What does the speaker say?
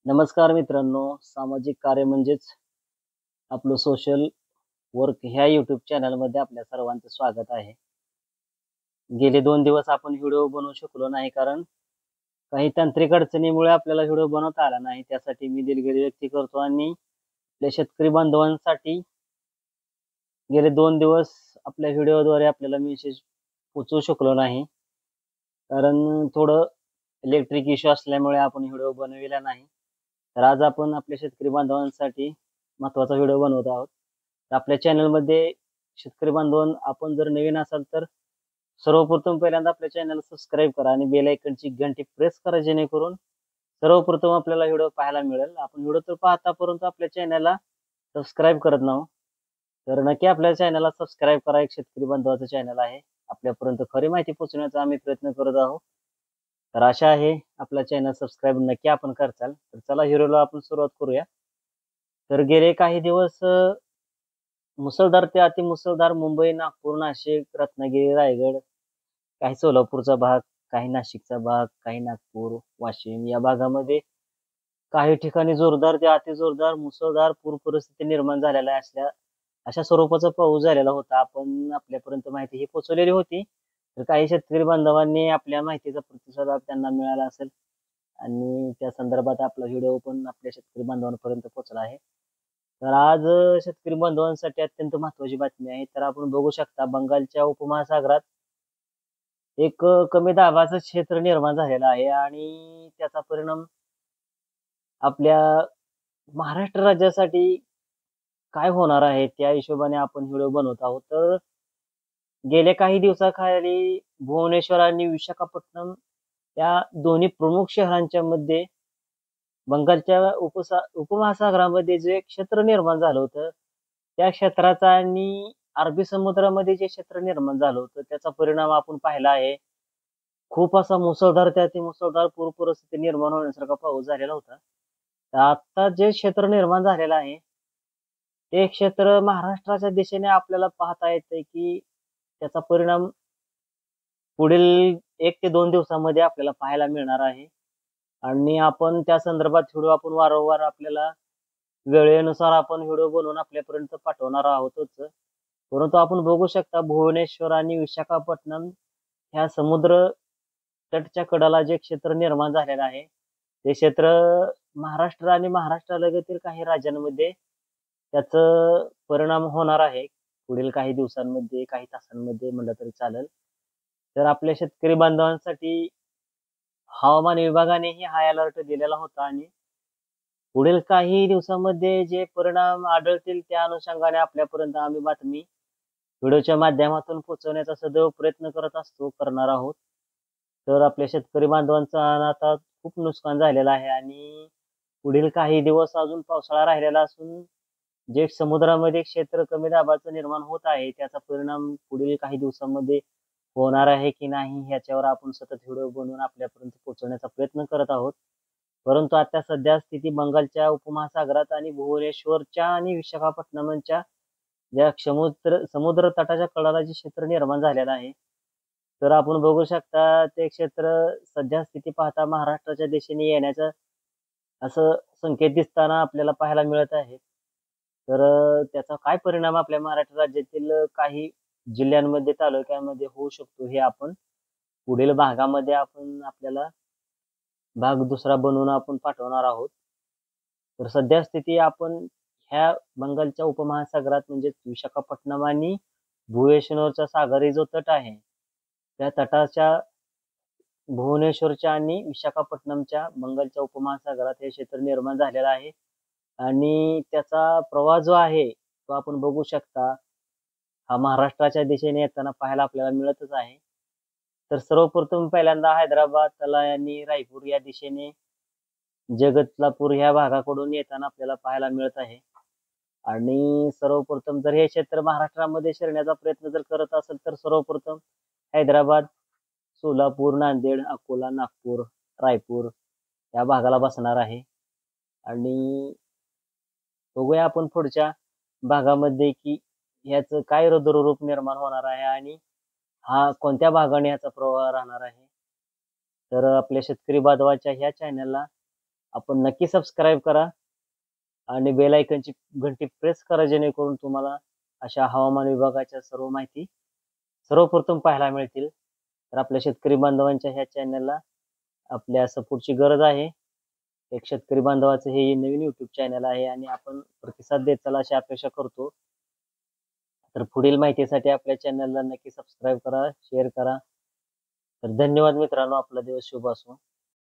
नमस्कार मित्रांनो, सामाजिक कार्य म्हणजेच आपलं सोशल वर्क ह्या यूट्यूब चॅनलमध्ये आपल्या सर्वांचं स्वागत आहे. गेले 2 दिवस आपण व्हिडिओ बनवू शकलो नाही कारण काही तांत्रिक अडचणीमुळे आपल्याला व्हिडिओ बनवता आला नाही. त्यासाठी मी दिलगिरी व्यक्त करतो आणि आपल्या शेतकरी बांधवांसाठी गेले 2 दिवस आपल्या व्हिडिओद्वारे आपल्याला मेसेज पोहोचवू शकलो नाही. कारण थोडं इलेक्ट्रिक इश्यू असल्यामुळे आपण व्हिडिओ बनविला नाही. तर आज आपण आपल्या शेतकरी बांधवांसाठी महत्त्वाचा व्हिडिओ बनवत आहोत. तर आपल्या चॅनलमध्ये शेतकरी बांधव आपण जर नवीन असाल तर सर्वप्रथम पहिल्यांदा आपल्या चॅनल सबस्क्राईब करा आणि बेल आयकॉनची घंटी प्रेस करा, जेणेकरून सर्वप्रथम आपल्याला व्हिडिओ पाहायला मिळेल. आपण व्हिडिओ तर पाहता परंतु आपल्या चॅनलला सबस्क्राईब करत नाहो. तर नक्की आपल्या चॅनलला सबस्क्राईब करा. एक शेतकरी बांधवाचं चॅनल आहे. आपल्यापर्यंत खरी माहिती पोहोचवण्याचा आम्ही प्रयत्न करत आहोत. तर आशा आहे आपला चॅनल सबस्क्राईब नक्की आपण करचाल. तर चला व्हिडिओला आपण सुरुवात करूया. तर गेले काही दिवस मुसळधार ते अतिमुसळधार मुंबई, नागपूर, नाशिक, रत्नागिरी, रायगड, काही सोलापूरचा भाग, काही नाशिकचा भाग, काही नागपूर, वाशिम या भागामध्ये काही ठिकाणी जोरदार ते अतिजोरदार मुसळधार पूर परिस्थिती निर्माण झालेल्या असल्या अशा स्वरूपाचा पाऊस झालेला होता. आपण आपल्यापर्यंत माहिती ही पोहोचवलेली होती. तर काही शेतकरी बांधवांनी आपल्या माहितीचा प्रतिसाद त्यांना मिळाला असेल आणि त्या संदर्भात आपला व्हिडिओ पण आपल्या शेतकरी बांधवांपर्यंत पोहोचला आहे. तर आज शेतकरी बांधवांसाठी अत्यंत महत्त्वाची बातमी आहे. तर आपण बघू शकता बंगालच्या उपमहासागरात एक कमी दाबाचं क्षेत्र निर्माण झालेलं आहे आणि त्याचा परिणाम आपल्या महाराष्ट्र राज्यासाठी काय होणार आहे त्या हिशोबाने आपण व्हिडिओ बनवत आहोत. तर गेल्या काही दिवसाखाली भुवनेश्वर आणि विशाखापट्टणम या दोन्ही प्रमुख शहरांच्या मध्ये बंगालच्या उपमहासागरामध्ये जे क्षेत्र निर्माण झालं होतं त्या क्षेत्राचा आणि अरबी समुद्रामध्ये जे क्षेत्र निर्माण झालं होतं त्याचा परिणाम आपण पाहिला आहे. खूप असा मुसळधार ते अतिमुसळधार पूर परिस्थिती निर्माण होण्यासारखा पाऊस झालेला होता. तर आता जे क्षेत्र निर्माण झालेलं आहे ते क्षेत्र महाराष्ट्राच्या दिशेने आपल्याला पाहता येतंय की त्याचा परिणाम पुढील 1 ते 2 दिवसामध्ये आपल्याला पाहायला मिळणार आहे. आणि आपण त्या संदर्भात व्हिडिओ आपण वारंवार आपल्याला वेळेनुसार आपण व्हिडिओ बनवून आपल्यापर्यंत पाठवणार आहोतच. परंतु आपण बघू शकता भुवनेश्वर आणि विशाखापट्टणम ह्या समुद्र तटच्या कडाला जे क्षेत्र निर्माण झालेलं आहे ते क्षेत्र महाराष्ट्र आणि महाराष्ट्रालगतील काही राज्यांमध्ये त्याचं परिणाम होणार आहे पुढील काही दिवसांमध्ये, काही तासांमध्ये म्हणलं तरी चालेल. तर आपल्या शेतकरी बांधवांसाठी हवामान विभागानेही हाय अलर्ट दिलेला होता आणि पुढील काही दिवसांमध्ये जे परिणाम आढळतील त्या अनुषंगाने आपल्यापर्यंत आम्ही बातमी व्हिडिओच्या माध्यमातून पोहोचवण्याचा सदैव प्रयत्न करणार आहोत. तर आपल्या शेतकरी बांधवांचं आता खूप नुकसान झालेलं आहे आणि पुढील काही दिवस अजून पावसाळा राहिलेला असून जे समुद्रामध्ये क्षेत्र कमी दाबाचं निर्माण होत आहे त्याचा परिणाम पुढील काही दिवसांमध्ये होणार आहे की नाही ह्याच्यावर आपण सतत व्हिडिओ बनवून आपल्यापर्यंत पोहोचवण्याचा प्रयत्न करत आहोत. परंतु आता सध्या स्थिती बंगालच्या उपमहासागरात आणि भुवनेश्वरच्या आणि विशाखापट्टणमच्या ज्या समुद्र तटाच्या कडाला जे क्षेत्र निर्माण झालेलं आहे तर आपण बघू शकता ते क्षेत्र सध्या स्थिती पाहता महाराष्ट्राच्या दिशेने येण्याचं असं संकेत दिसताना आपल्याला पाहायला मिळत आहे. तर त्याचा काय परिणाम आपल्या महाराष्ट्र राज्यातील काही जिल्ह्यांमध्ये, तालुक्यांमध्ये होऊ शकतो हे आपण पुढील भागामध्ये आपण आपल्याला भाग दुसरा बनवून आपण पाठवणार आहोत. तर सध्या स्थिती आपण ह्या बंगालच्या उपमहासागरात म्हणजे विशाखापट्टणम आणि भुवनेश्वरचा सागरी जो तट आहे त्या तटाच्या भुवनेश्वरच्या आणि विशाखापट्टणमच्या बंगालच्या उपमहासागरात हे क्षेत्र निर्माण झालेलं आहे आणि त्याचा प्रवाह जो आहे तो आपण बघू शकता हा महाराष्ट्राच्या दिशेने येताना पाहायला आपल्याला मिळतच आहे. तर सर्वप्रथम पहिल्यांदा हैदराबाद, तलाय आणि रायपूर या दिशेने जगतलापूर ह्या भागाकडून येताना आपल्याला पाहायला मिळत आहे. आणि सर्वप्रथम जर हे क्षेत्र महाराष्ट्रामध्ये शिरण्याचा प्रयत्न जर करत असेल तर सर्वप्रथम हैदराबाद, सोलापूर, नांदेड, अकोला, नागपूर, रायपूर या भागाला बसणार आहे. आणि बघूया आपण पुढच्या भागामध्ये की ह्याचं काय रुद्ररूप निर्माण होणार आहे आणि हा कोणत्या भागाने याचा प्रवाह राहणार आहे. तर आपल्या शेतकरी बांधवाच्या ह्या चॅनलला आपण नक्की सबस्क्राईब करा आणि बेल आयकनची घंटी प्रेस करा, जेणेकरून तुम्हाला अशा हवामान विभागाच्या सर्व माहिती सर्वप्रथम पाहायला मिळतील. तर आपल्या शेतकरी बांधवांच्या ह्या चॅनलला आपल्या सपोर्टची गरज आहे. एक शेतकरी बांधवाचं हे नवीन युट्यूब चॅनल आहे आणि आपण प्रतिसाद देताल अशी अपेक्षा करतो. तर पुढील माहितीसाठी आपल्या चॅनलला नक्की सबस्क्राईब करा, शेअर करा. तर धन्यवाद मित्रांनो. आपला दिवस शुभ असो.